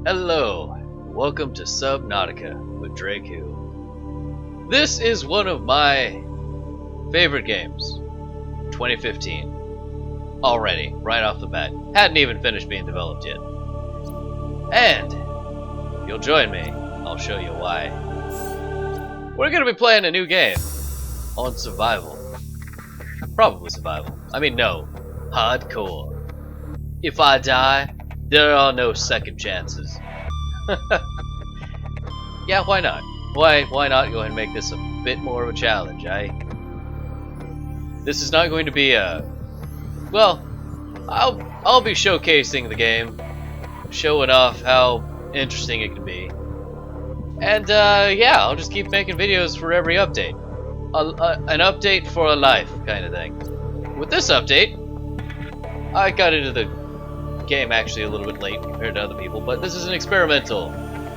Hello, welcome to Subnautica with Draycu. This is one of my favorite games, 2015. Already, right off the bat. Hadn't even finished being developed yet. And, if you'll join me, I'll show you why. We're gonna be playing a new game on survival. Probably survival. I mean, no, hardcore. If I die, there are no second chances. Yeah, why not? Why not go ahead and make this a bit more of a challenge, eh? This is not going to be a... Well, I'll be showcasing the game, showing off how interesting it can be. And yeah, I'll just keep making videos for every update. An update for a life kind of thing. With this update, I got into the game actually a little bit late compared to other people, but this is an experimental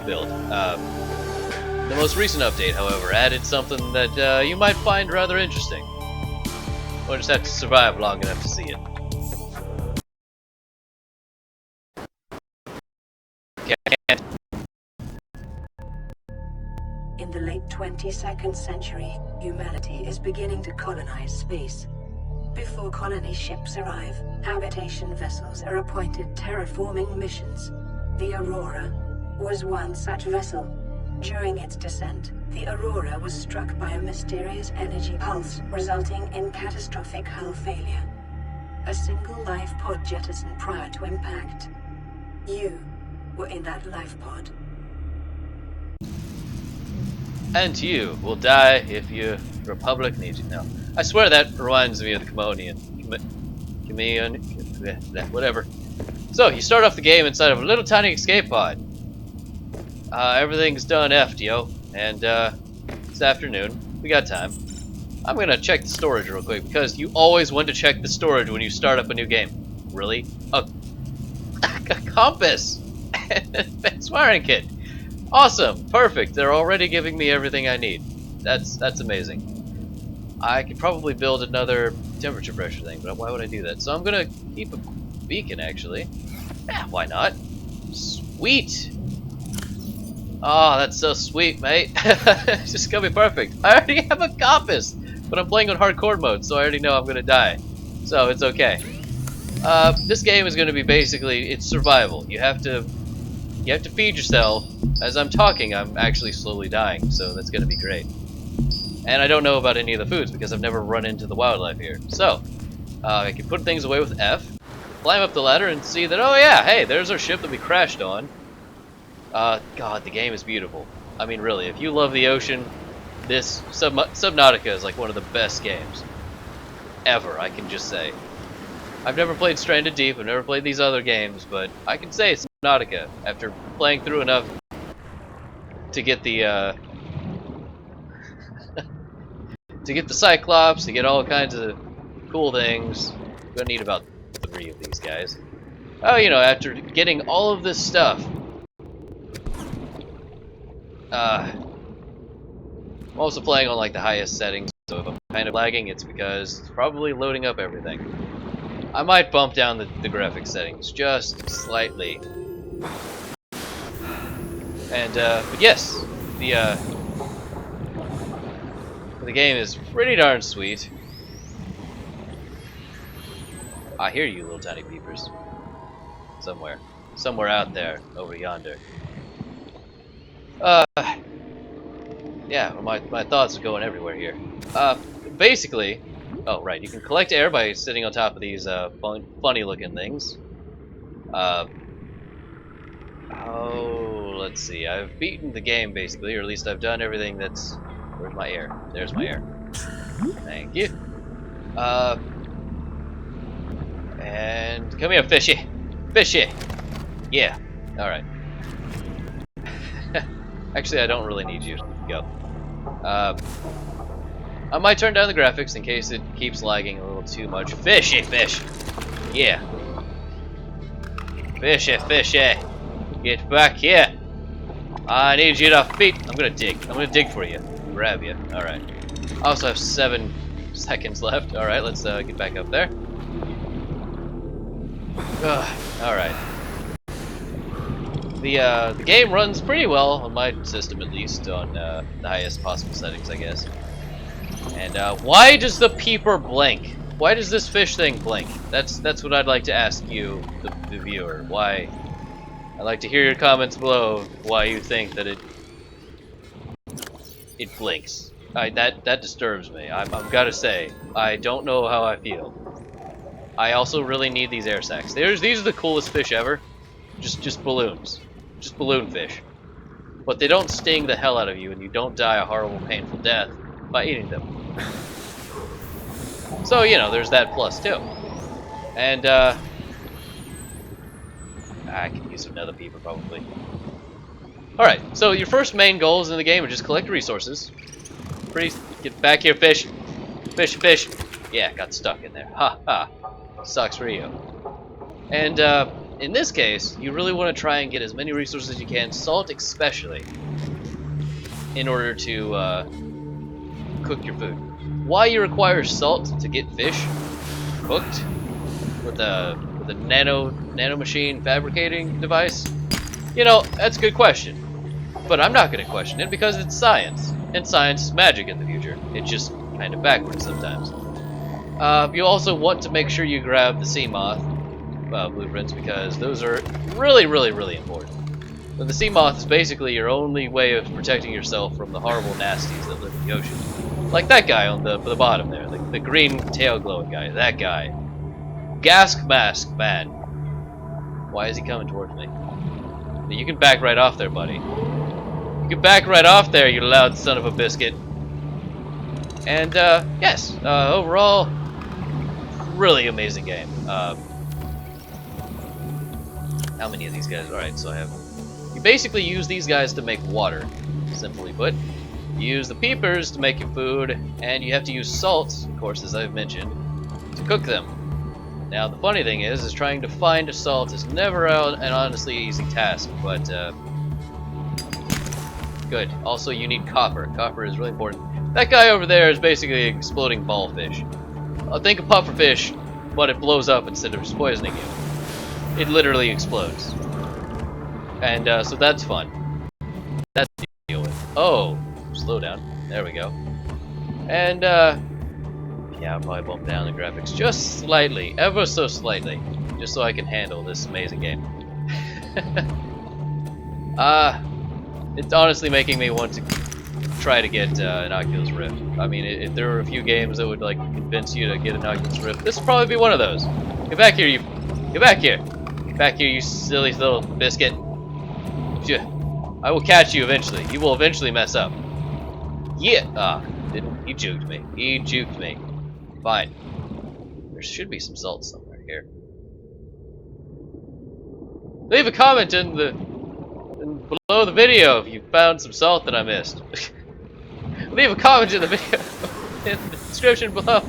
build. The most recent update, however, added something that you might find rather interesting. We'll just have to survive long enough to see it. In the late 22nd century, humanity is beginning to colonize space. Before colony ships arrive, habitation vessels are appointed terraforming missions. The Aurora was one such vessel. During its descent, the Aurora was struck by a mysterious energy pulse, resulting in catastrophic hull failure. A single life pod jettisoned prior to impact. You were in that life pod. And you will die if your Republic needs you. No. I swear that reminds me of the Chameleon. Whatever. So, you start off the game inside of a little tiny escape pod. Everything's done effed, yo. And, it's afternoon. We got time. I'm gonna check the storage real quick, because you always want to check the storage when you start up a new game. Really? A compass! And swearing kit. Awesome! Perfect! They're already giving me everything I need. That's amazing. I could probably build another temperature pressure thing, but why would I do that? So I'm gonna keep a beacon, actually. Yeah, why not? Sweet! Oh, that's so sweet, mate. It's just gonna be perfect. I already have a compass! But I'm playing on hardcore mode, so I already know I'm gonna die. So it's okay. This game is gonna be basically, it's survival. You have to feed yourself. As I'm talking, I'm actually slowly dying, so that's gonna be great. And I don't know about any of the foods because I've never run into the wildlife here. So, I can put things away with F, climb up the ladder and see that, oh yeah, hey, there's our ship that we crashed on. God, the game is beautiful. I mean, really, if you love the ocean, this Subnautica is like one of the best games ever, I can just say. I've never played Stranded Deep, I've never played these other games, but I can say Subnautica, after playing through enough to get the, to get the Cyclops, to get all kinds of cool things. I'm gonna need about 3 of these guys. Oh, you know, after getting all of this stuff, I'm also playing on like the highest settings, so if I'm kind of lagging, it's because it's probably loading up everything. I might bump down the graphics settings just slightly. And, but yes, the game is pretty darn sweet. I hear you, little tiny peepers. Somewhere out there, over yonder. Yeah, my thoughts are going everywhere here. Basically, oh right, you can collect air by sitting on top of these funny-looking things. Oh, let's see. I've beaten the game basically, or at least I've done everything that's. Where's my air? There's my air. Thank you. And come here, fishy. Fishy. Yeah. All right. Actually, I don't really need you. Go. I might turn down the graphics in case it keeps lagging a little too much. Fishy fish. Yeah. Fishy, fishy. Get back here. I need you to feed. I'm gonna dig. I'm gonna dig for you. Grab you. Alright. I also have 7 seconds left. Alright, let's get back up there. Alright. the game runs pretty well on my system, at least on the highest possible settings, I guess. And why does the peeper blink? Why does this fish thing blink? That's what I'd like to ask you, the viewer. Why? I'd like to hear your comments below of why you think that it blinks. That disturbs me. I've got to say, I don't know how I feel. I also really need these air sacs. These are the coolest fish ever. Just balloons. Just balloon fish. But they don't sting the hell out of you, and you don't die a horrible, painful death by eating them. So, you know, there's that plus, too. And, I could use another peeper, probably. Alright, so your first main goals in the game are just collect resources. Get back here, fish. Fish. Yeah, got stuck in there. Ha ha. Sucks for you. And, in this case, you really want to try and get as many resources as you can, salt especially, in order to cook your food. Why you require salt to get fish cooked with a nano machine fabricating device? You know, that's a good question. But I'm not going to question it because it's science, and science is magic in the future. It's just kind of backwards sometimes. You also want to make sure you grab the sea moth blueprints because those are really, really, really important. But the sea moth is basically your only way of protecting yourself from the horrible nasties that live in the ocean. Like that guy on the bottom there, the green tail glowing guy, that guy. Gas mask man. Why is he coming towards me? You can back right off there, buddy. You can back right off there, you loud son of a biscuit. And yes, overall, really amazing game. How many of these guys? Alright, so I have... You basically use these guys to make water, simply put. You use the peepers to make your food, and you have to use salt, of course, as I've mentioned, to cook them. Now, the funny thing is trying to find a salt is never an honestly easy task, but good. Also, you need copper. Copper is really important. That guy over there is basically an exploding ball fish. Think of pufferfish, but it blows up instead of just poisoning you. It literally explodes. And so that's fun. That's the deal with. Oh, slow down. There we go. And yeah, I'll probably bump down the graphics just slightly, ever so slightly, just so I can handle this amazing game. It's honestly making me want to try to get an Oculus Rift. I mean, if there were a few games that would like convince you to get an Oculus Rift, this would probably be one of those. Get back here, you! Get back here! Get back here, you silly little biscuit! I will catch you eventually. You will eventually mess up. Yeah! He juked me. He juked me. Fine. There should be some salt somewhere here. Leave a comment below the video if you found some salt that I missed. Leave a comment in the video in the description below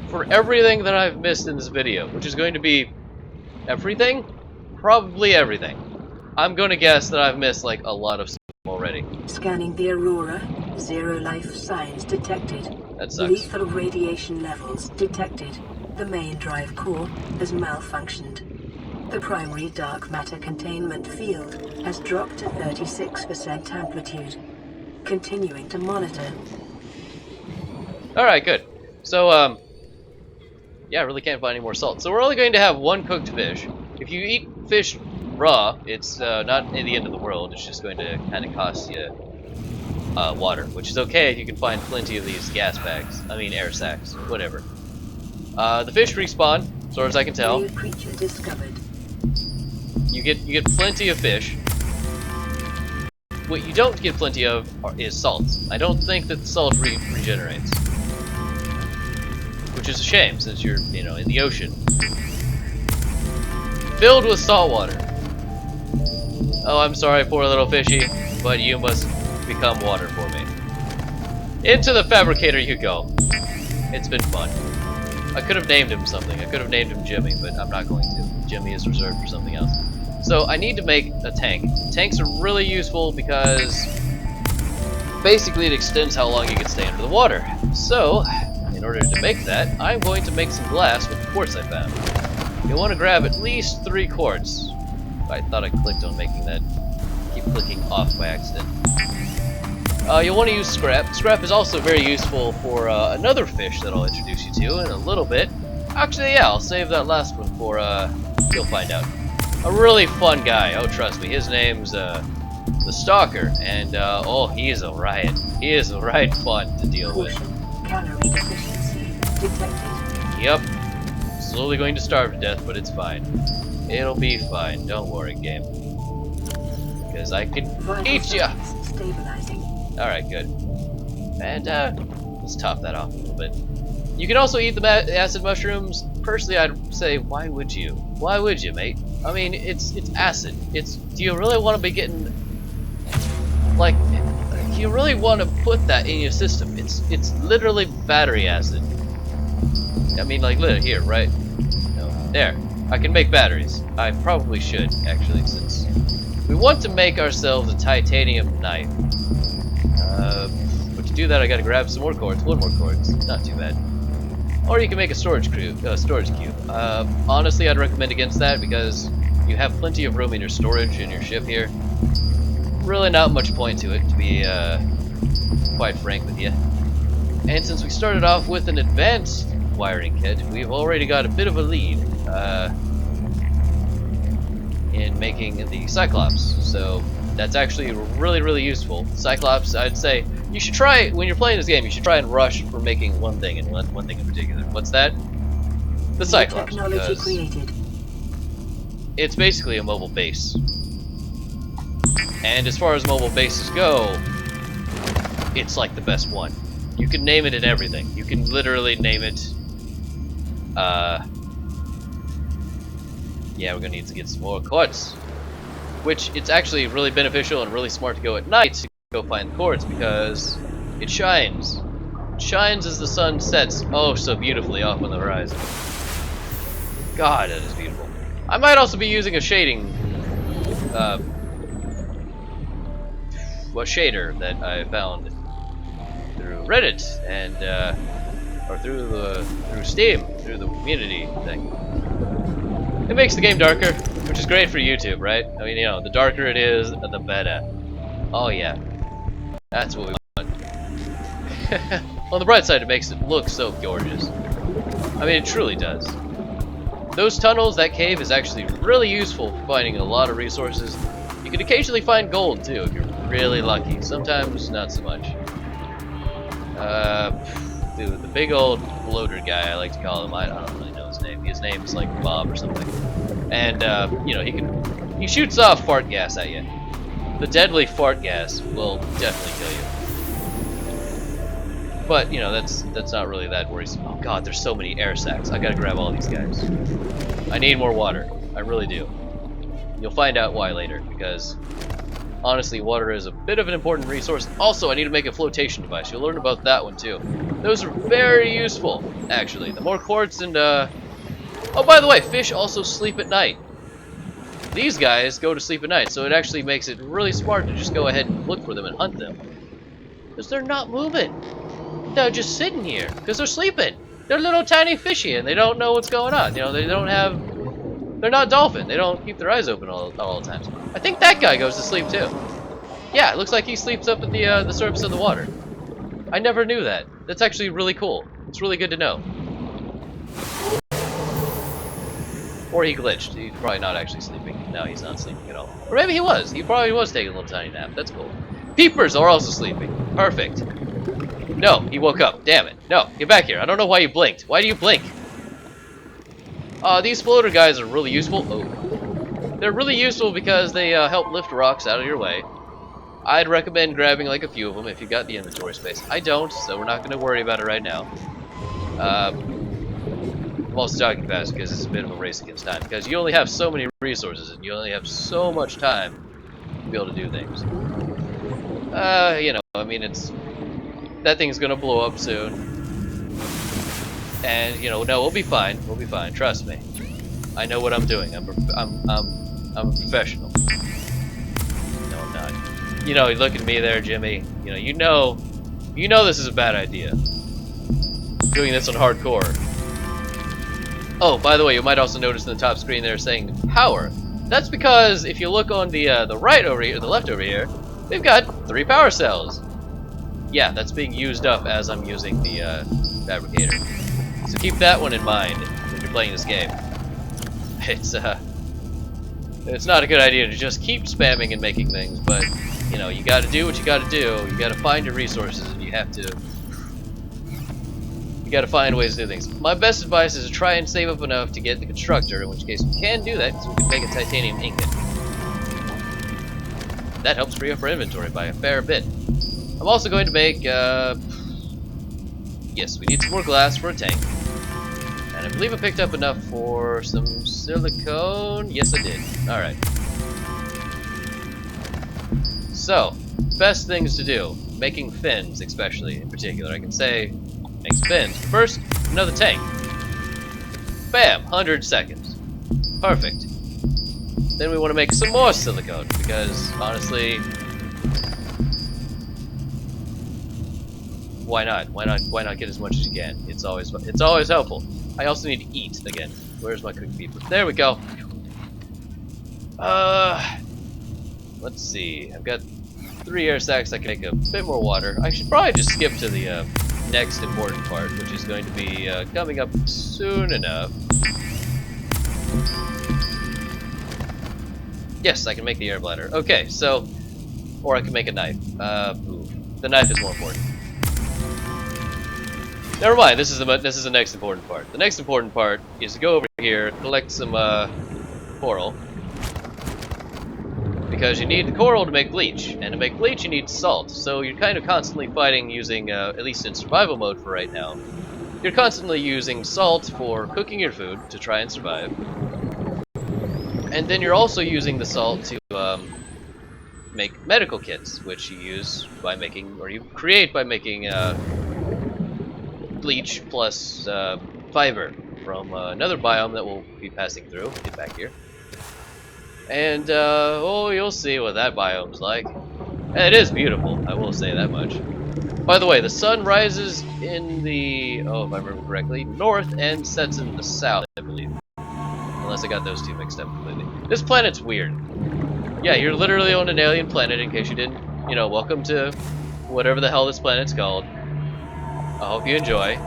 for everything that I've missed in this video, which is going to be everything? Probably everything. I'm going to guess that I've missed like a lot of stuff already. Scanning the Aurora. Zero life signs detected. That sucks. Lethal radiation levels detected. The main drive core has malfunctioned. The primary dark matter containment field has dropped to 36% amplitude. Continuing to monitor. Alright, good. So, yeah, I really can't find any more salt. So we're only going to have one cooked fish. If you eat fish raw, it's not the end of the world. It's just going to kind of cost you water, which is okay if you can find plenty of these gas bags. I mean, air sacs, whatever. The fish respawn, as far as I can tell. New creature discovered. You get plenty of fish. What you don't get plenty of is salt. I don't think that the salt regenerates, which is a shame since you're, you know, in the ocean, filled with salt water. Oh, I'm sorry, poor little fishy, but you must become water for me. Into the fabricator you go. It's been fun. I could have named him something. I could have named him Jimmy, but I'm not going to. Jimmy is reserved for something else. So I need to make a tank. Tanks are really useful because basically it extends how long you can stay under the water. So, in order to make that, I'm going to make some glass with the quartz I found. You'll want to grab at least 3 quartz. I thought I clicked on making that. Keep clicking off by accident. You'll want to use scrap. Scrap is also very useful for another fish that I'll introduce you to in a little bit. Actually, yeah, I'll save that last one for, you'll find out. A really fun guy, oh trust me, his name's, the Stalker, and, oh, he is a riot. He is a right fun to deal with. Calorie deficiency detected. Yep. Slowly going to starve to death, but it's fine. It'll be fine, don't worry, game. Because I can eat ya! Stabilizing. Alright, good. And, let's top that off a little bit. You can also eat the acid mushrooms. Personally, I'd say, why would you? Why would you, mate? I mean, it's acid. Do you really want to be getting, like, do you really want to put that in your system? It's literally battery acid. I mean, like, literally, here, right? No, there. I can make batteries. I probably should, actually, since we want to make ourselves a titanium knife. But to do that, I gotta grab some more quartz. One more quartz. Not too bad. Or you can make a storage cube. Honestly, I'd recommend against that because you have plenty of room in your storage in your ship here. Really not much point to it, to be quite frank with you. And since we started off with an advanced wiring kit, we've already got a bit of a lead in making the Cyclops. So that's actually really, really useful. Cyclops, I'd say, you should try, when you're playing this game, you should try and rush for making one thing, and one thing in particular. What's that? The Cyclops, because it's basically a mobile base. And as far as mobile bases go, it's like the best one. You can name it in everything. You can literally name it, yeah, we're gonna need to get some more quartz. Which, it's actually really beneficial and really smart to go at night to go find the quartz because it shines. It shines as the sun sets oh so beautifully off on the horizon. God, that is beautiful. I might also be using a shading, shader that I found through Reddit and, or through Steam, through the community thing. It makes the game darker, which is great for YouTube, right? I mean, you know, the darker it is, the better. Oh yeah, that's what we want. On the bright side, it makes it look so gorgeous. I mean, it truly does. Those tunnels, that cave, is actually really useful for finding a lot of resources. You can occasionally find gold, too, if you're really lucky. Sometimes, not so much. Dude, the big old bloater guy, I like to call him, I don't really know his name. His name is like Bob or something. And, you know, he shoots off fart gas at you. The deadly fart gas will definitely kill you. But, you know, that's not really that worrisome. Oh god, there's so many air sacs. I gotta grab all these guys. I need more water. I really do. You'll find out why later, because honestly, water is a bit of an important resource. Also, I need to make a flotation device. You'll learn about that one too. Those are very useful, actually. The more quartz and, oh, by the way, fish also sleep at night. These guys go to sleep at night, so it actually makes it really smart to just go ahead and look for them and hunt them. Because they're not moving. They're just sitting here, because they're sleeping. They're little tiny fishy, and they don't know what's going on. You know, they're not dolphin. They don't keep their eyes open all the times. I think that guy goes to sleep too. Yeah, it looks like he sleeps up at the surface of the water. I never knew that. That's actually really cool. It's really good to know. Or he glitched. He's probably not actually sleeping. No, he's not sleeping at all. Or maybe he was. He probably was taking a little tiny nap. That's cool. Peepers are also sleeping. Perfect. No, he woke up. Damn it. No, get back here. I don't know why you blinked. Why do you blink? These floater guys are really useful. Oh. They're really useful because they help lift rocks out of your way. I'd recommend grabbing like a few of them if you've got the inventory space. I don't, so we're not going to worry about it right now. I'm also talking fast because it's a bit of a race against time. Because you only have so many resources and you only have so much time to be able to do things. You know, I mean, that thing's going to blow up soon. And, you know, no, we'll be fine. We'll be fine. Trust me. I know what I'm doing. I'm a professional. No, I'm not. You know, look at me there, Jimmy. You know this is a bad idea. Doing this on hardcore. Oh, by the way, you might also notice in the top screen there saying power. That's because if you look on the right over here, the left over here, we've got 3 power cells. Yeah, that's being used up as I'm using the fabricator. So keep that one in mind when you're playing this game. It's not a good idea to just keep spamming and making things, but you know, you gotta do what you gotta do. You gotta find your resources, and you gotta find ways to do things. My best advice is to try and save up enough to get the constructor, in which case we can do that, because we can make a titanium ingot. That helps free up our inventory by a fair bit. I'm also going to make, yes, we need some more glass for a tank. And I believe I picked up enough for some silicone. Yes, I did. Alright. So, best things to do. Making fins, especially, in particular. I can say, make fins. First, another tank. Bam! 100 seconds. Perfect. Then we want to make some more silicone, because, honestly, why not? Why not get as much as you can? It's always helpful. I also need to eat again. Where's my cooked beef? There we go. Let's see. I've got 3 air sacs. I can make a bit more water. I should probably just skip to the next important part, which is going to be coming up soon enough. Yes, I can make the air bladder. Okay, so, or I can make a knife. Ooh, the knife is more important. Never mind. This is the next important part. The next important part is to go over here, collect some coral, because you need the coral to make bleach, and to make bleach you need salt. So you're kind of constantly fighting using, at least in survival mode for right now, you're constantly using salt for cooking your food to try and survive, and then you're also using the salt to make medical kits, which you use by making, or you create by making bleach plus fiber from another biome that we'll be passing through. Get back here. And, oh, you'll see what that biome's like. And it is beautiful, I will say that much. By the way, the sun rises in the, oh, if I remember correctly, north and sets in the south, I believe. Unless I got those two mixed up completely. This planet's weird. Yeah, you're literally on an alien planet, in case you didn't, you know, welcome to whatever the hell this planet's called. I hope you enjoy.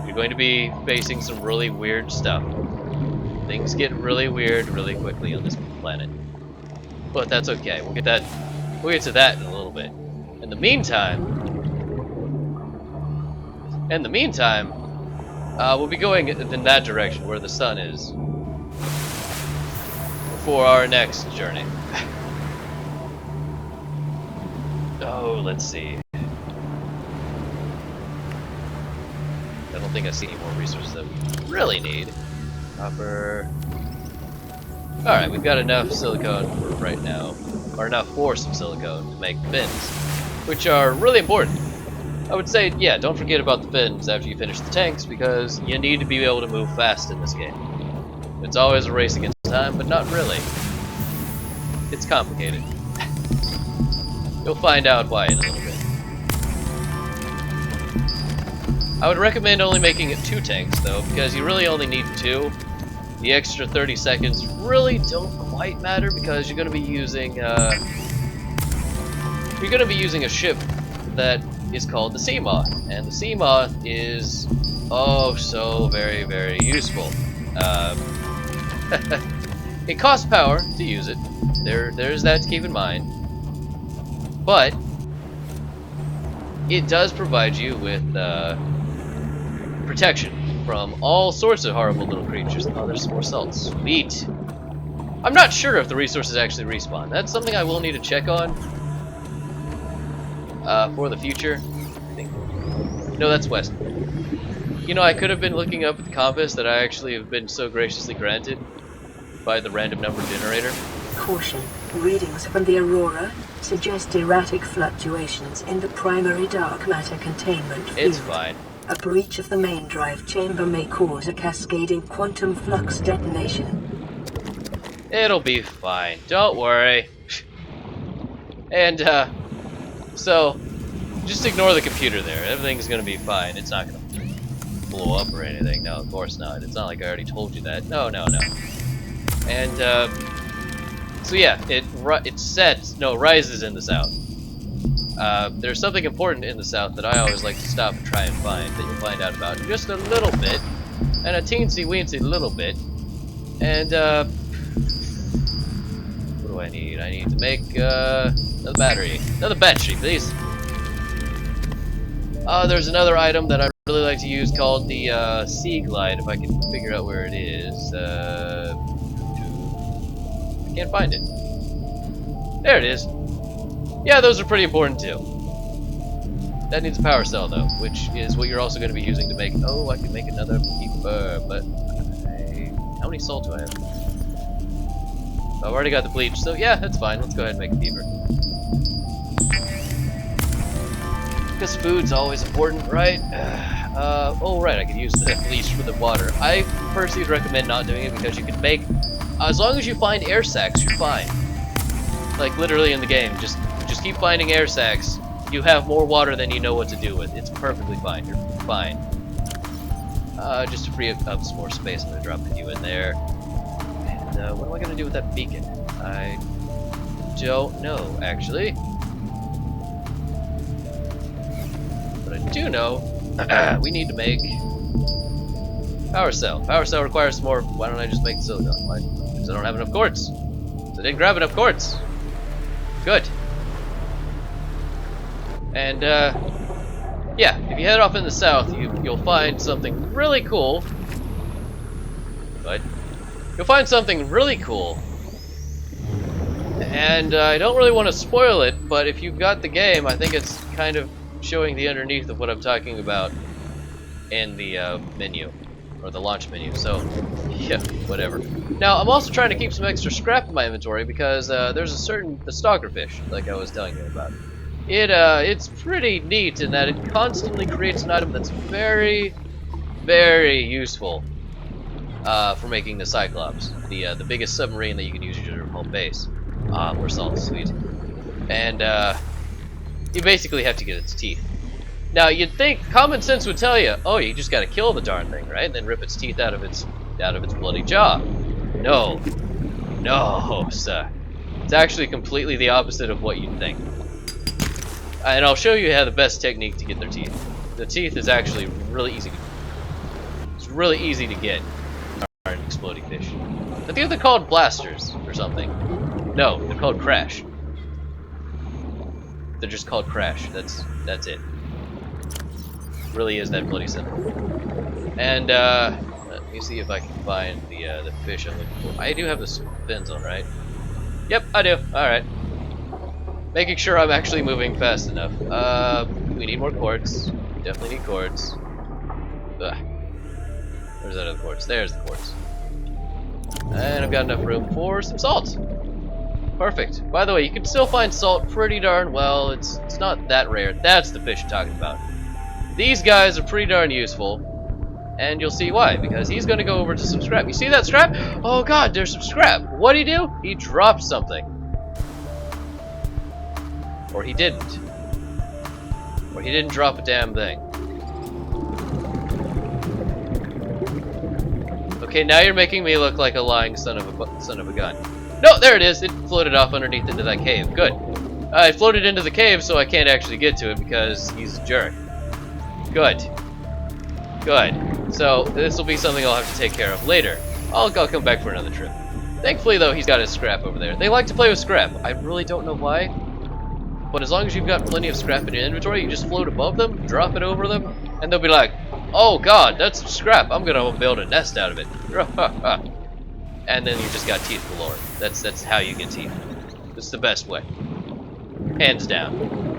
You're going to be facing some really weird stuff. Things get really weird really quickly on this planet. But that's okay. We'll get to that in a little bit. In the meantime, we'll be going in that direction where the sun is for our next journey. Oh, let's see. I don't think I see any more resources that we really need. Copper. Alright, we've got enough silicone for right now. Or enough for some silicone to make fins, which are really important. I would say, yeah, don't forget about the fins after you finish the tanks, because you need to be able to move fast in this game. It's always a race against time, but not really. It's complicated. You'll find out why in a little bit. I would recommend only making it 2 tanks, though, because you really only need 2. The extra 30 seconds really don't quite matter, because you're going to be using a ship that is called the Sea Moth, and the Sea Moth is oh so very, very useful. It costs power to use it. There's that to keep in mind, but it does provide you with protection from all sorts of horrible little creatures. Oh, there's some more salt. Sweet. I'm not sure if the resources actually respawn. That's something I will need to check on for the future. I think. No, that's west. You know, I could have been looking up at the compass that I actually have been so graciously granted by the random number generator. Caution. Readings from the Aurora suggest erratic fluctuations in the primary dark matter containment field. It's fine. A breach of the main drive chamber may cause a cascading quantum flux detonation. It'll be fine. Don't worry. And, so, just ignore the computer there. Everything's gonna be fine. It's not gonna blow up or anything. No, of course not. It's not like I already told you that. No, no, no. And, So yeah, it sets, no, it rises in the south. There's something important in the south that I always like to stop and try and find, that you'll find out about in just a little bit, and a teensy-weensy little bit. And, what do I need? I need to make, another battery. Another battery, please. There's another item that I really like to use called the, Sea Glide, if I can figure out where it is. I can't find it. There it is. Yeah, those are pretty important too. That needs a power cell though, which is what you're also going to be using to make. Oh, I can make another keeper, but how many salt do I have? I've already got the bleach, so yeah, that's fine. Let's go ahead and make a keeper. Because food's always important, right? Oh right, I could use the bleach for the water. I personally recommend not doing it because you can make, as long as you find air sacs, you're fine. Like literally in the game, just keep finding air sacs. You have more water than you know what to do with. It's perfectly fine. You're fine. Just to free up some more space, I'm gonna drop you in there. And what am I gonna do with that beacon? I don't know, actually. But I do know we need to make power cell. Power cell requires more. Why don't I just make silicon? Why? Because I don't have enough quartz. So I didn't grab enough quartz. Good. And yeah, if you head off in the south, you'll find something really cool. But you'll find something really cool. And I don't really want to spoil it, but if you've got the game, I think it's kind of showing the underneath of what I'm talking about in the menu, or the launch menu. So yeah, whatever. Now I'm also trying to keep some extra scrap in my inventory because there's the stalker fish, like I was telling you about. It's pretty neat in that it constantly creates an item that's very, very useful for making the Cyclops, the biggest submarine that you can use as your home base. More salt, sweet. And you basically have to get its teeth. Now you'd think common sense would tell you, oh, you just got to kill the darn thing, right? And then rip its teeth out of its bloody jaw. No, no, sir. It's actually completely the opposite of what you'd think. And I'll show you how the best technique to get their teeth. The teeth is actually really easy. It's really easy to get. Darn exploding fish. I think they're called blasters or something. No, they're called crash. They're just called crash. That's it. Really is that bloody simple. And let me see if I can find the fish I'm looking for. I do have the fins on, right? Yep, I do. All right. Making sure I'm actually moving fast enough. We need more quartz. Definitely need quartz. Ugh. Where's that other quartz? There's the quartz. And I've got enough room for some salt. Perfect. By the way, you can still find salt pretty darn well. It's not that rare. That's the fish I'm talking about. These guys are pretty darn useful. And you'll see why, because he's going to go over to some scrap. You see that scrap? Oh god, there's some scrap. What'd he do? He dropped something. Or he didn't. Or he didn't drop a damn thing. Okay, now you're making me look like a lying son of a gun. No, there it is. It floated off underneath into that cave. Good. It floated into the cave, so I can't actually get to it because he's a jerk. Good. Good. So this will be something I'll have to take care of later. I'll come back for another trip. Thankfully, though, he's got his scrap over there. They like to play with scrap. I really don't know why. But as long as you've got plenty of scrap in your inventory, you just float above them, drop it over them, and they'll be like, oh god, that's some scrap. I'm gonna build a nest out of it. And then you just got teeth galore. That's how you get teeth. It's the best way. Hands down.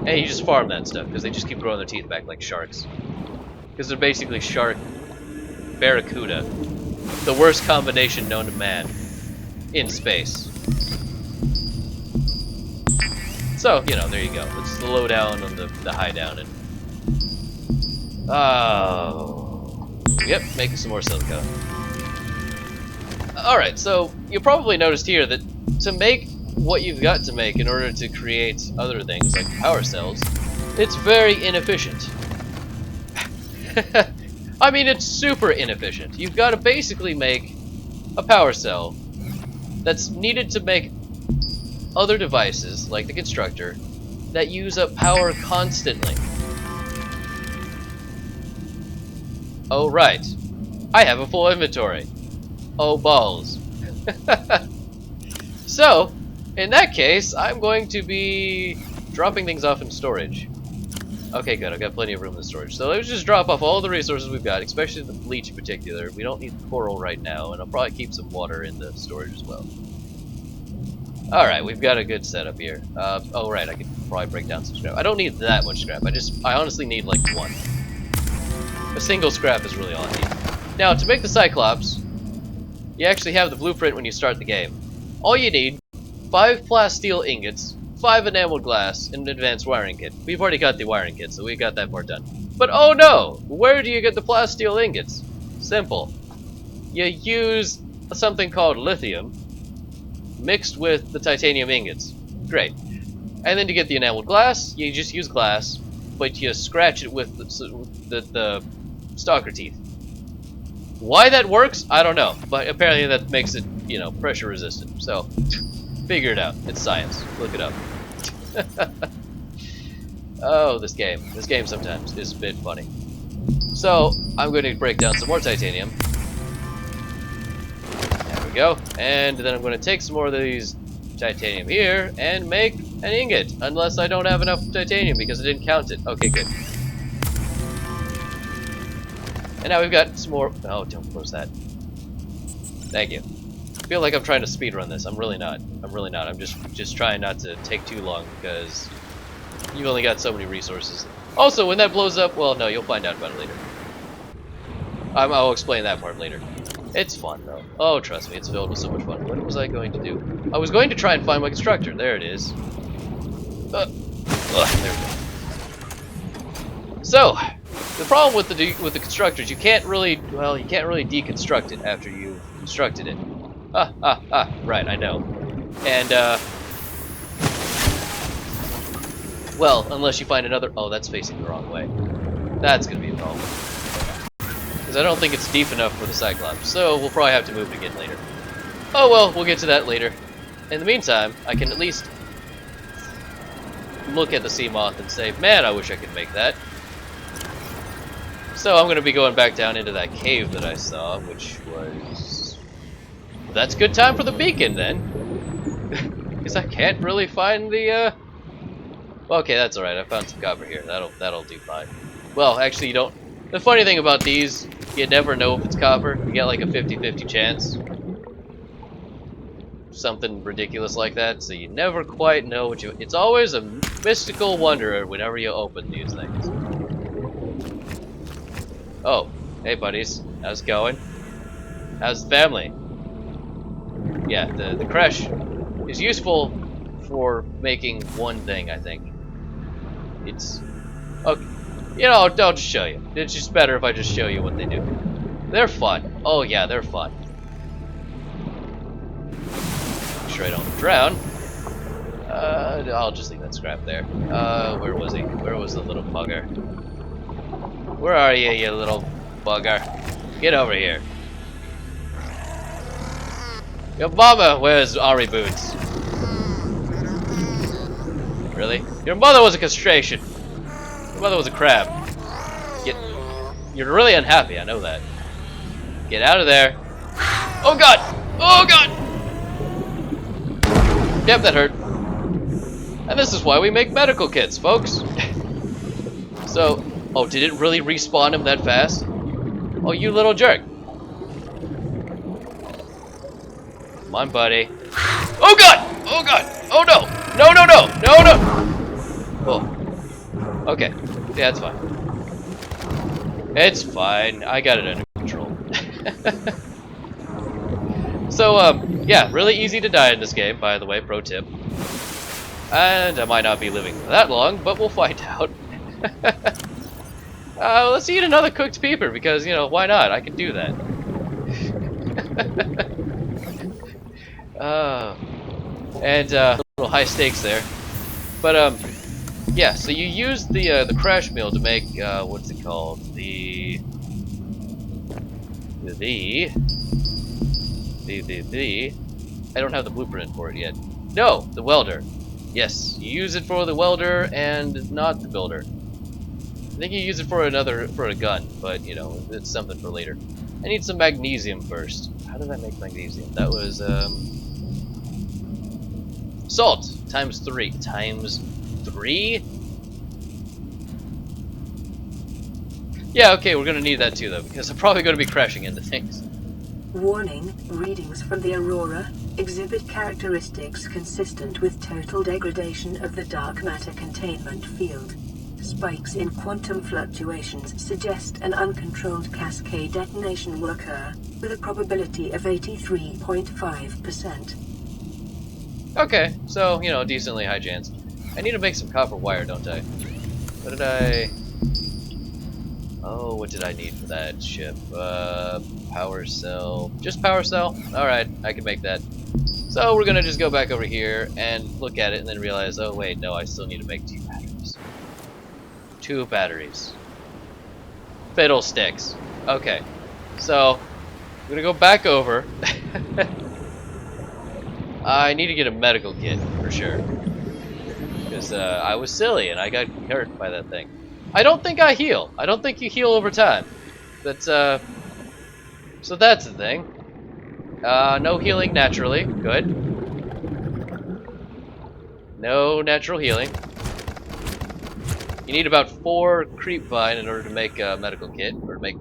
And you just farm that stuff, because they just keep growing their teeth back like sharks. Because they're basically shark barracuda. The worst combination known to man. In space. So, you know, there you go. It's the low down and the high down. And oh. Yep, making some more silica. Alright, so you probably noticed here that to make what you've got to make in order to create other things like power cells, it's very inefficient. I mean, it's super inefficient. You've got to basically make a power cell that's needed to make other devices, like the constructor, that use up power constantly. Oh right, I have a full inventory. Oh balls. So, in that case, I'm going to be dropping things off in storage. Okay, good. I've got plenty of room in the storage. So let's just drop off all the resources we've got, especially the bleach in particular. We don't need coral right now, and I'll probably keep some water in the storage as well. Alright, we've got a good setup here. Oh right, I could probably break down some scrap. I don't need that much scrap. I honestly need like one. A single scrap is really all I need. Now, to make the Cyclops, you actually have the blueprint when you start the game. All you need, 5 plasteel ingots, 5 enameled glass, and an advanced wiring kit. We've already got the wiring kit, so we got that part done. But oh no! Where do you get the plasteel ingots? Simple. You use something called lithium mixed with the titanium ingots. Great. And then to get the enameled glass, you just use glass, but you scratch it with the stalker teeth. Why that works, I don't know, but apparently that makes it, you know, pressure resistant. So, figure it out. It's science. Look it up. Oh, this game. This game sometimes is a bit funny. So, I'm going to break down some more titanium. There we go. And then I'm going to take some more of these titanium here and make an ingot. Unless I don't have enough titanium because I didn't count it. Okay, good. And now we've got some more. Oh, don't close that. Thank you. I feel like I'm trying to speedrun this. I'm really not. I'm really not. I'm just trying not to take too long because you've only got so many resources. Also, when that blows up, well, no, you'll find out about it later. I'll explain that part later. It's fun, though. Oh, trust me, it's filled with so much fun. What was I going to do? I was going to try and find my constructor. There it is. There we go. So, the problem with the constructors, you can't really deconstruct it after you've constructed it. Right, I know. And well, unless you find another. Oh, that's facing the wrong way. That's gonna be a problem. Because I don't think it's deep enough for the Cyclops, so we'll probably have to move it again later. Oh well, we'll get to that later. In the meantime, I can at least look at the sea moth and say, man, I wish I could make that. So I'm going to be going back down into that cave that I saw, which was... That's good time for the beacon, then. Because I can't really find the, Okay, that's alright. I found some copper here. That'll do fine. Well, actually, you don't... The funny thing about these, you never know if it's copper. You get like a 50-50 chance. Something ridiculous like that, so you never quite know what you... It's always a mystical wonder whenever you open these things. Oh, hey buddies, how's it going? How's the family? Yeah, the crash is useful for making one thing, I think. It's... Okay, you know, I'll just show you. It's just better if I just show you what they do. They're fun. Oh yeah, they're fun. Make sure I don't drown. I'll just leave that scrap there. Where was he? Where was the little bugger? Where are you, you little bugger? Get over here. Your mama wears Ari boots. Really? Your mother was a castration. Your mother was a crab. You're really unhappy, I know that. Get out of there. Oh god! Oh god! Yep, that hurt. And this is why we make medical kits, folks. So... Oh, did it really respawn him that fast? Oh, you little jerk. Come on, buddy. Oh, God! Oh, God! Oh, no! No, no, no! No, no! Oh. Okay. Yeah, it's fine. It's fine. I got it under control. So, yeah, really easy to die in this game, by the way, pro tip. And I might not be living for that long, but we'll find out. Let's eat another cooked peeper because, you know, why not? I can do that. And little high stakes there. But yeah. So you use the crash meal to make what's it called? The I don't have the blueprint for it yet. No, the welder. Yes, you use it for the welder and not the builder. I think you use it for a gun, but you know, it's something for later. I need some magnesium first. How did I make magnesium? That was salt times 3. Times 3? Yeah, okay, we're gonna need that too though, because I'm probably gonna be crashing into things. Warning, readings from the Aurora exhibit characteristics consistent with total degradation of the dark matter containment field. Spikes in quantum fluctuations suggest an uncontrolled cascade detonation will occur with a probability of 83.5%. Okay, so, you know, decently high chance. I need to make some copper wire, don't I? What did I... Oh, what did I need for that ship? Power cell. Just power cell? Alright, I can make that. So we're gonna just go back over here and look at it and then realize, oh wait, no, I still need to make 2 batteries. 2 batteries. Fiddlesticks. Okay, so I'm gonna go back over. I need to get a medical kit for sure, because I was silly and I got hurt by that thing. I don't think I heal. I don't think you heal over time. That's so that's the thing. No healing naturally. Good. No natural healing. You need about 4 creep vine in order to make a medical kit, or to make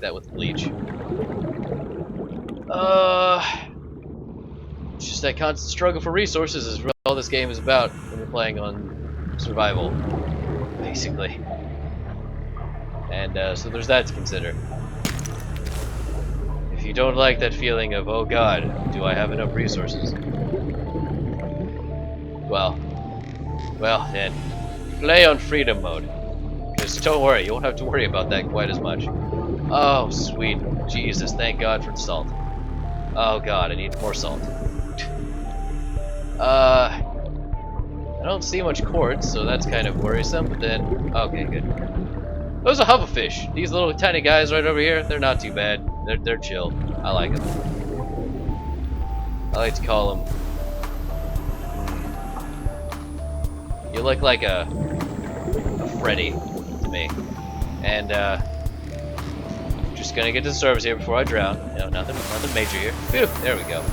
that with bleach. It's just that constant struggle for resources is really all this game is about when you're playing on survival, basically. And so there's that to consider. If you don't like that feeling of, oh god, do I have enough resources? Well, then play on freedom mode. Because don't worry, you won't have to worry about that quite as much. Oh, sweet Jesus, thank God for salt. Oh god, I need more salt. I don't see much quartz, so that's kind of worrisome, but then, okay, good. Those are hoverfish. These little tiny guys right over here, they're not too bad. They're chill. I like them. I like to call them... You look like a Freddy to me. And, just gonna get to the surface here before I drown. No, nothing major here. Phew, there we go.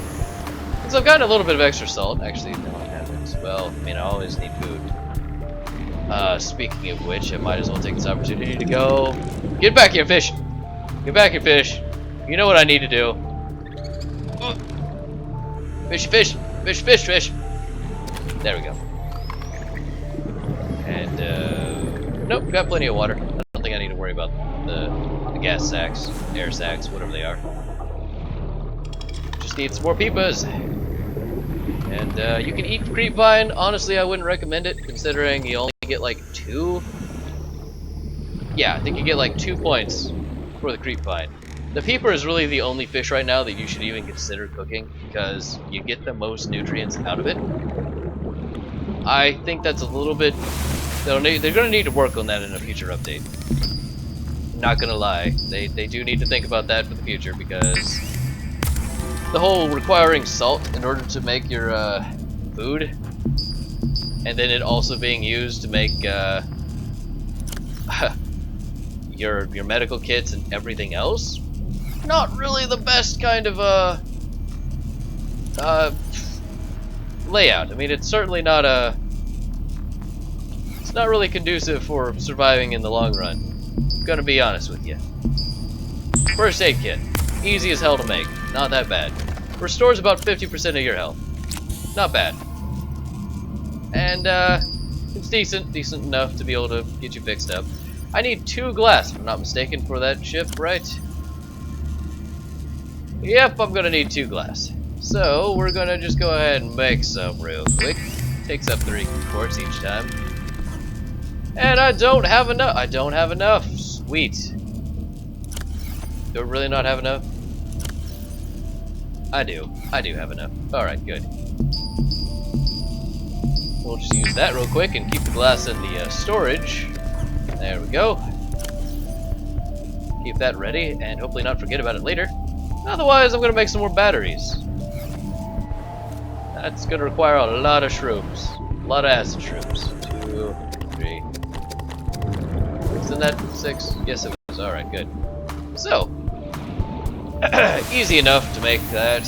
So I've gotten a little bit of extra salt. Actually, no, I haven't. Well, I mean, I always need food. Speaking of which, I might as well take this opportunity to go... Get back here, fish! Get back here, fish! You know what I need to do. Fish, fish! Fish, fish, fish! There we go. And, nope, got plenty of water. I don't think I need to worry about the gas sacks, air sacks, whatever they are. Just need some more peepas. And, you can eat creep vine. Honestly, I wouldn't recommend it, considering you only get like 2. Yeah, I think you get like 2 points for the creep vine. The peeper is really the only fish right now that you should even consider cooking, because you get the most nutrients out of it. I think that's a little bit... They're going to need to work on that in a future update. Not gonna lie, they do need to think about that for the future, because the whole requiring salt in order to make your food, and then it also being used to make your medical kits and everything else, not really the best kind of layout. I mean, it's certainly not it's not really conducive for surviving in the long run. I'm gonna be honest with you. First aid kit, easy as hell to make, not that bad. Restores about 50% of your health, not bad. And it's decent enough to be able to get you fixed up. I need 2 glass, if I'm not mistaken, for that ship, right? Yep, I'm gonna need 2 glass. So we're gonna just go ahead and make some real quick. Takes up 3 quarts each time. And I don't have enough. I don't have enough. Sweet. Do I really not have enough? I do. I do have enough. Alright, good. We'll just use that real quick and keep the glass in the storage. There we go. Keep that ready and hopefully not forget about it later. Otherwise, I'm going to make some more batteries. That's gonna require a lot of shrooms. A lot of acid shrooms. 2, 3. Isn't that 6? Yes, it was. Alright, good. So, easy enough to make that.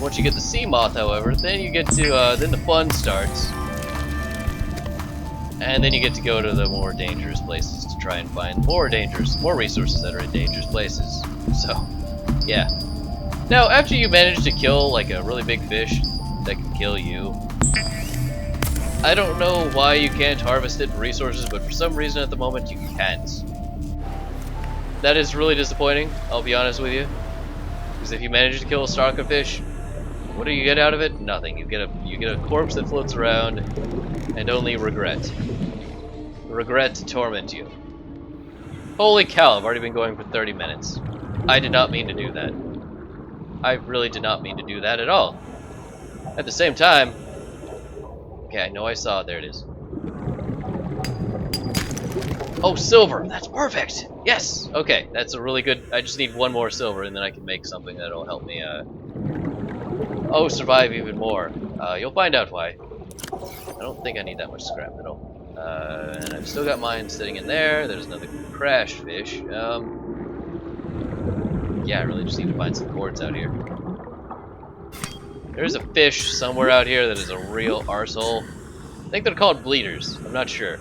Once you get the sea moth, however, then you get to, then the fun starts. And then you get to go to the more dangerous places to try and find more resources that are in dangerous places. So, yeah. Now, after you manage to kill, like, a really big fish that can kill you, I don't know why you can't harvest it for resources, but for some reason at the moment you can't. That is really disappointing, I'll be honest with you. Because if you manage to kill a starfish, what do you get out of it? Nothing. You get a corpse that floats around, and only regret. Regret to torment you. Holy cow, I've already been going for 30 minutes. I did not mean to do that. I really did not mean to do that at all. At the same time... Okay, I know I saw it. There it is. Oh, silver! That's perfect! Yes! Okay, that's a really good... I just need one more silver, and then I can make something that'll help me, oh, survive even more. You'll find out why. I don't think I need that much scrap at all. And I've still got mine sitting in there. There's another crash fish. Yeah, I really just need to find some quartz out here. There's a fish somewhere out here that is a real arsehole. I think they're called bleeders. I'm not sure.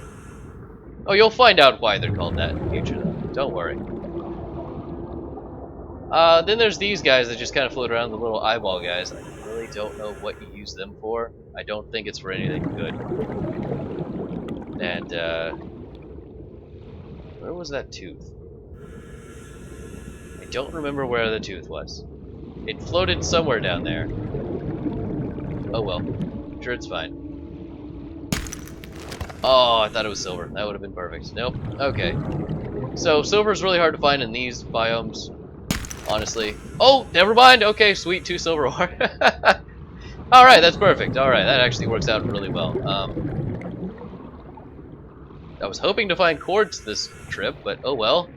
Oh, you'll find out why they're called that in the future, though. Don't worry. Then there's these guys that just kind of float around, the little eyeball guys. I really don't know what you use them for. I don't think it's for anything good. And, where was that tooth? I don't remember where the tooth was. It floated somewhere down there. Oh well. I'm sure it's fine. Oh, I thought it was silver. That would have been perfect. Nope. Okay. So, silver is really hard to find in these biomes, honestly. Oh, never mind. Okay, sweet, 2 silver ore. Alright, that's perfect. Alright, that actually works out really well. I was hoping to find quartz this trip, but oh well.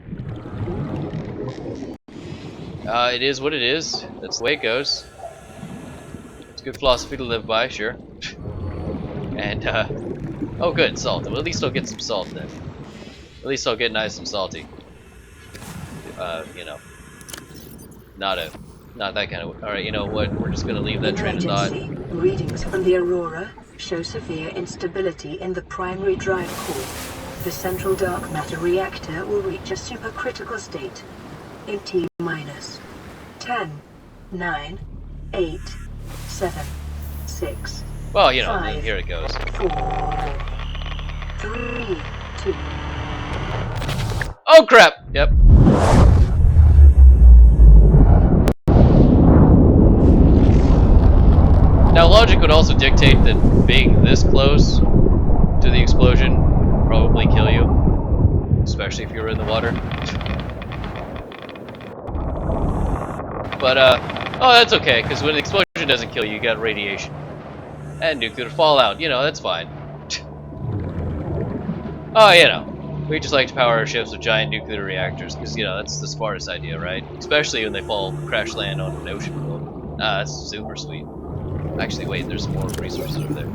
It is what it is. That's the way it goes. It's a good philosophy to live by, sure. And, oh good, salt. Well, at least I'll get some salt then. At least I'll get nice and salty. You know. Not that kind of... Alright, you know what? We're just gonna leave that train of thought. Readings from the Aurora show severe instability in the primary drive core. The central dark matter reactor will reach a supercritical state in T minus 10, 9, 8, 7, 6. Well, you know, 5, here it goes. 4, 3, 2. Oh crap! Yep. Now logic would also dictate that being this close to the explosion would probably kill you. Especially if you were in the water. But, oh, that's okay, because when the explosion doesn't kill you, you got radiation. And nuclear fallout, you know, that's fine. Oh, you know, we just like to power our ships with giant nuclear reactors, because, you know, that's the smartest idea, right? Especially when they crash land on an ocean world. Ah, that's super sweet. Actually, wait, there's some more resources over there.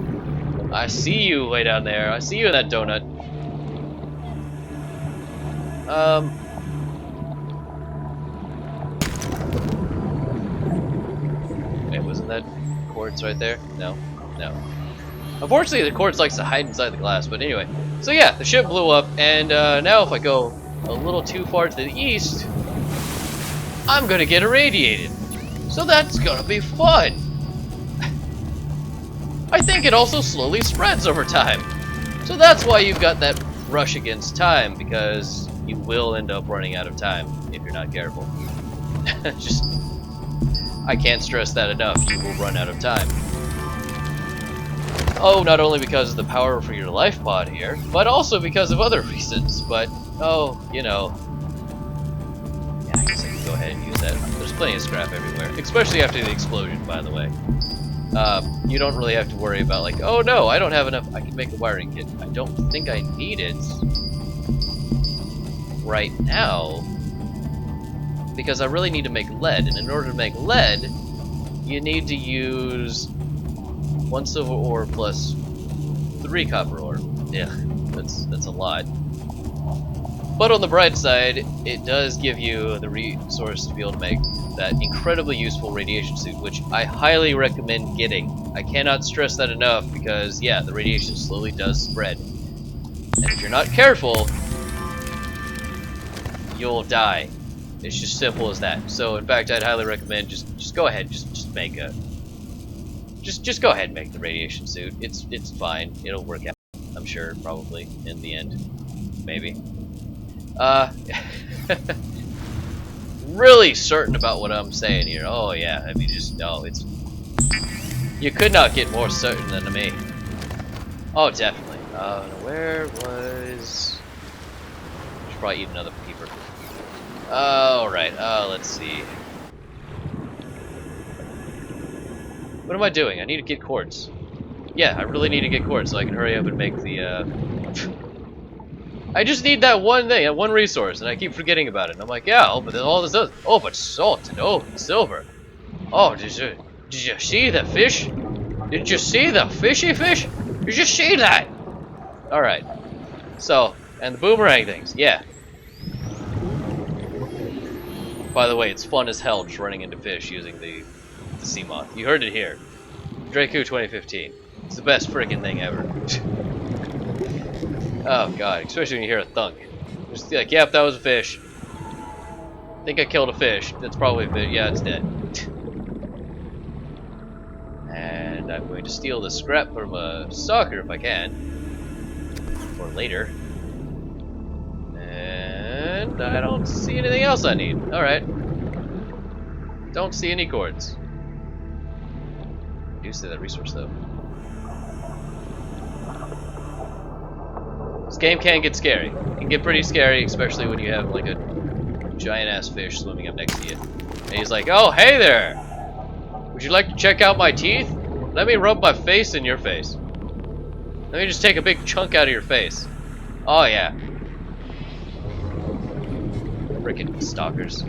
I see you way down there. I see you in that donut. Wait, wasn't that quartz right there? No. No. Unfortunately, the quartz likes to hide inside the glass, but anyway. So yeah, the ship blew up, and now if I go a little too far to the east, I'm gonna get irradiated. So that's gonna be fun. I think it also slowly spreads over time. So that's why you've got that rush against time, because you will end up running out of time if you're not careful. Just, I can't stress that enough, you will run out of time. Oh, not only because of the power for your life pod here, but also because of other reasons, but, oh, you know. Yeah, I guess I can go ahead and use that. There's plenty of scrap everywhere, especially after the explosion, by the way. You don't really have to worry about, like, oh no, I don't have enough, I can make a wiring kit. I don't think I need it right now, because I really need to make lead, and in order to make lead, you need to use 1 silver ore plus 3 copper ore. Yeah, that's a lot. But on the bright side, it does give you the resource to be able to make that incredibly useful radiation suit, which I highly recommend getting. I cannot stress that enough because, yeah, the radiation slowly does spread. And if you're not careful, you'll die. It's just simple as that. So, in fact, I'd highly recommend just go ahead, just make a... Just go ahead and make the radiation suit. It's fine. It'll work out. I'm sure, probably, in the end. Maybe. Really certain about what I'm saying here. Oh yeah, I mean, it's... You could not get more certain than me. Oh, definitely. Where was... Should probably eat another peeper. Alright, let's see. What am I doing? I need to get quartz. Yeah, I really need to get quartz so I can hurry up and make the, I just need that one thing, that one resource, and I keep forgetting about it. And I'm like, yeah, oh, but all this does. Oh, but salt and oh, and silver. Oh, did you see the fish? Did you see the fishy fish? Did you see that? All right. So, and the boomerang things, yeah. By the way, it's fun as hell just running into fish using the sea moth. You heard it here. Draycu 2015. It's the best freaking thing ever. Oh god, especially when you hear a thunk. Just like, yep, that was a fish. I think I killed a fish. That's probably a fish. Yeah, it's dead. And I'm going to steal the scrap from a soccer if I can. For later. And I don't see anything else I need. Alright. Don't see any cords. I do see that resource though. This game can get scary. It can get pretty scary, especially when you have like a giant ass fish swimming up next to you. And he's like, oh, hey there! Would you like to check out my teeth? Let me rub my face in your face. Let me just take a big chunk out of your face. Oh yeah. Freaking stalkers.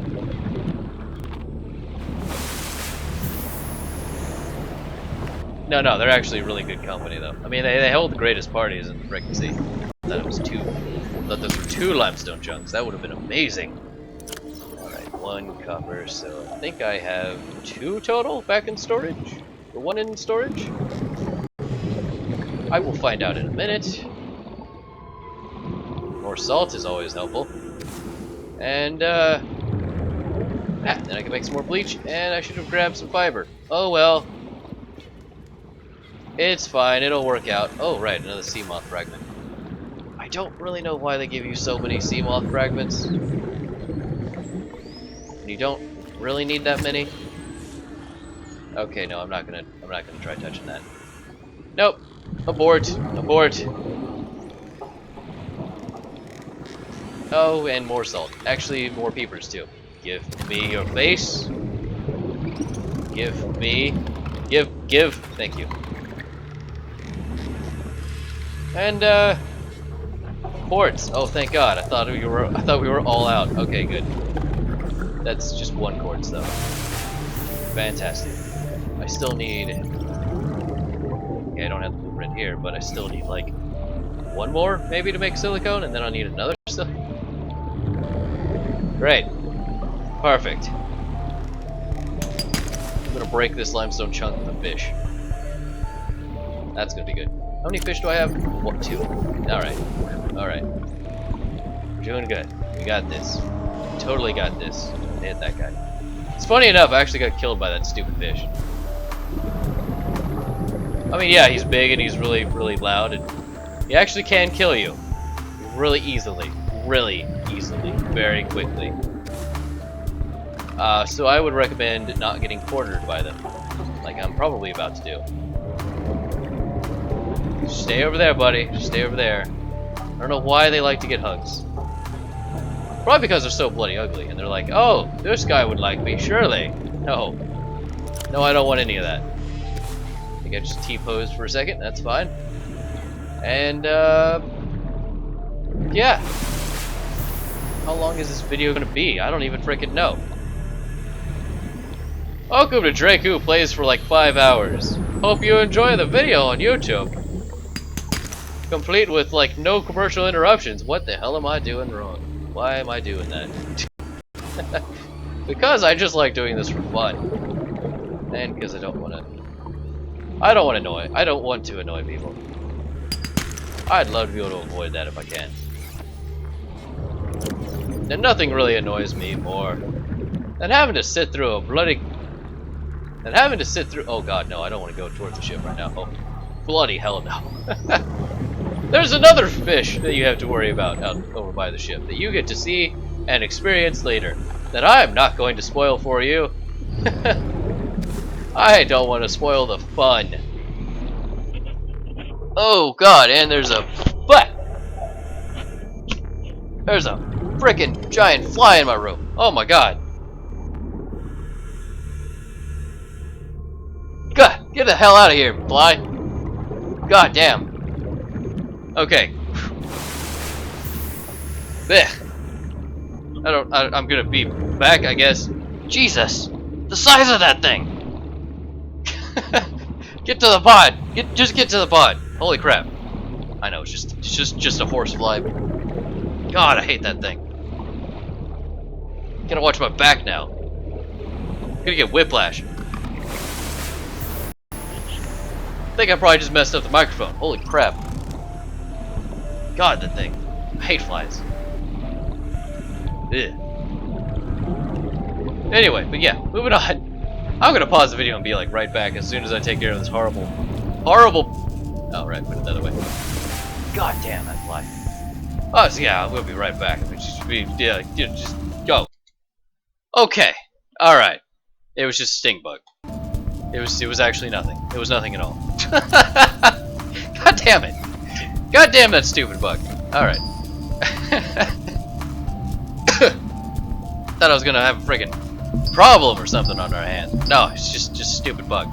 No, they're actually really good company though. I mean, they hold the greatest parties in the frickin' sea. I thought it was two. I thought those were 2 limestone chunks. That would have been amazing. Alright, 1 copper, so I think I have 2 total back in storage? Or 1 in storage? I will find out in a minute. More salt is always helpful. And, then I can make some more bleach, and I should have grabbed some fiber. Oh well. It's fine, it'll work out. Oh, right, another sea moth fragment. I don't really know why they give you so many sea moth fragments. You don't really need that many. Okay, no, I'm not gonna try touching that. Nope. Abort. Abort. Oh, and more salt. Actually, more peepers too. Give me your face. Give me. Give. Thank you. And quartz. Oh, thank God. I thought we were all out. Okay, good. That's just 1 quartz though. Fantastic. I still need. Okay, I don't have the blueprint here, but I still need like 1 more maybe to make silicone, and then I'll need another still. Great. Perfect. I'm gonna break this limestone chunk with a fish. That's gonna be good. How many fish do I have? 1, 2. Alright. Alright. We're doing good. We got this. Totally got this. Hit that guy. It's funny enough, I actually got killed by that stupid fish. I mean, yeah, he's big and he's really, really loud, and he actually can kill you. Really easily. Really easily. Very quickly. So I would recommend not getting cornered by them. Like I'm probably about to do. Stay over there, buddy. Just stay over there. I don't know why they like to get hugs. Probably because they're so bloody ugly, and they're like, oh, this guy would like me, surely. No. No, I don't want any of that. I think I just T-posed for a second, that's fine. And, yeah. How long is this video gonna be? I don't even frickin' know. Welcome to Draycu plays for like 5 hours. Hope you enjoy the video on YouTube. Complete with, like, no commercial interruptions. What the hell am I doing wrong? Why am I doing that? Because I just like doing this for fun. And because I don't want to annoy people. I'd love to be able to avoid that if I can. And nothing really annoys me more than having to sit through a bloody... Oh god, no, I don't want to go towards the ship right now. Oh, bloody hell no. There's another fish that you have to worry about out over by the ship that you get to see and experience later that I'm not going to spoil for you. I don't want to spoil the fun. Oh god, and there's a frickin' giant fly in my room. Oh my god. God, get the hell out of here, fly. God damn. Okay. Blech. I'm gonna be back, I guess. Jesus! The size of that thing! Get to the pod! Just get to the pod! Holy crap. I know, it's just a horsefly. God, I hate that thing. Gotta watch my back now. I'm gonna get whiplash. I think I probably just messed up the microphone. Holy crap. God, that thing. I hate flies. Ugh. Anyway, but yeah, moving on. I'm gonna pause the video and be like right back as soon as I take care of this horrible... Oh, right, put it the other way. God damn, that fly. Oh, so yeah, we'll be right back. Just go. Okay, alright. It was just a stink bug. It was actually nothing. It was nothing at all. God damn it. God damn that stupid bug. Alright. Thought I was gonna have a friggin' problem or something on our hands. No, it's just a stupid bug.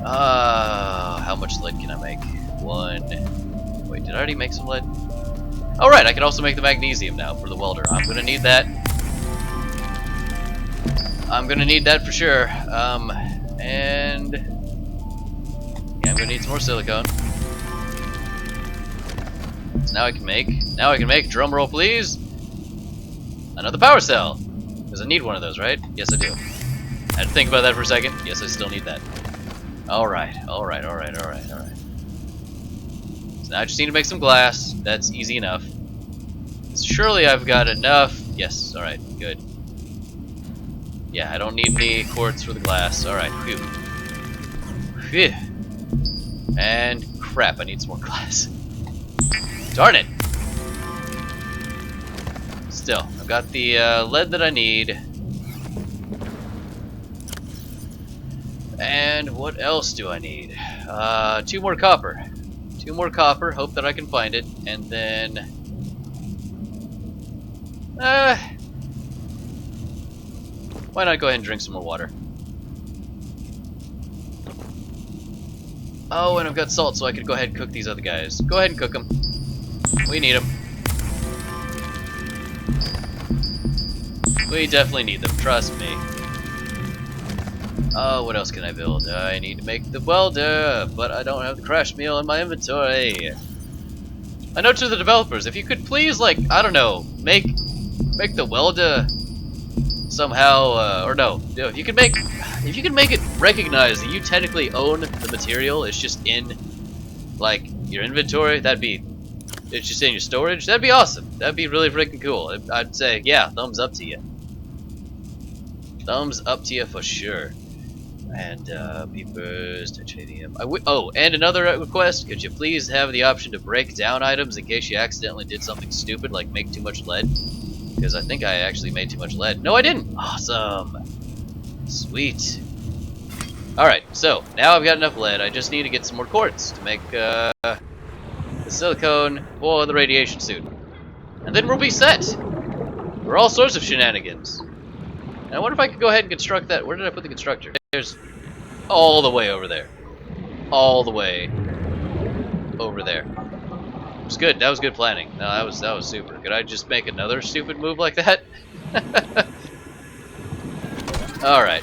How much lead can I make? 1. Wait, did I already make some lead? Oh right, I can also make the magnesium now for the welder. I'm gonna need that. I'm gonna need that for sure. And yeah, I'm gonna need some more silicone. So now I can make, drum roll please, another power cell. Because I need one of those, right? Yes, I do. I had to think about that for a second. Yes, I still need that. Alright. So now I just need to make some glass. That's easy enough. Surely I've got enough. Yes, alright, good. Yeah, I don't need any quartz for the glass. Alright, phew. Phew. And crap, I need some more glass. Darn it! Still, I've got the lead that I need. And what else do I need? 2 more copper. 2 more copper, hope that I can find it. And then... why not go ahead and drink some more water? Oh, and I've got salt, so I could go ahead and cook these other guys. Go ahead and cook them. We need them. We definitely need them, trust me. Oh, what else can I build? I need to make the welder, but I don't have the crash meal in my inventory. A note to the developers, if you could please, like, I don't know, make the welder somehow, or no, if you could make it recognize that you technically own the material, it's just in, like, your inventory, it's just in your storage, that'd be awesome. That'd be really freaking cool. I'd say, yeah, thumbs up to you. Thumbs up to you for sure. And, peepers, titanium. Oh, and another request, could you please have the option to break down items in case you accidentally did something stupid, like make too much lead? Because I think I actually made too much lead. No, I didn't! Awesome! Sweet. Alright, so, now I've got enough lead, I just need to get some more quartz to make, the silicone for the radiation suit. And then we'll be set! For all sorts of shenanigans. And I wonder if I could go ahead and construct that. Where did I put the constructor? There's all the way over there. All the way over there. It was good. That was good planning. No, that was super. Could I just make another stupid move like that? Alright.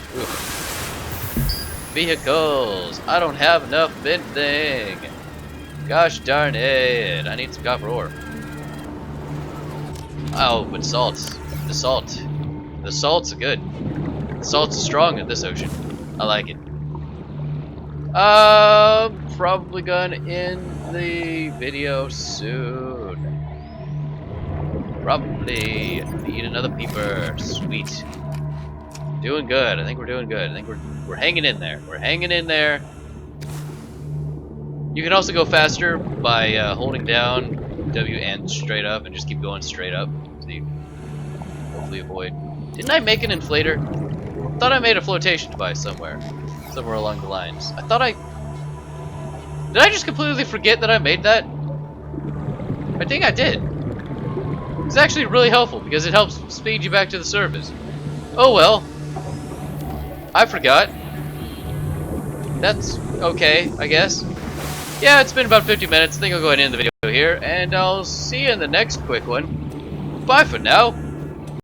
vehicles. I don't have enough bending. Gosh darn it. I need some copper ore. Oh, but salts. The salt. The salt's good. The salt's strong in this ocean. I like it. Probably gonna end the video soon. Probably need another peeper. Sweet. Doing good. I think we're doing good. I think we're hanging in there. We're hanging in there. You can also go faster by holding down W and straight up and just keep going straight up. So you hopefully avoid. Didn't I make an inflator? I thought I made a flotation device somewhere along the lines. I thought I... Did I just completely forget that I made that? I think I did. It's actually really helpful because it helps speed you back to the surface. Oh well. I forgot. That's okay, I guess. Yeah, it's been about 50 minutes. I think I'll go ahead and end the video here, and I'll see you in the next quick one. Bye for now.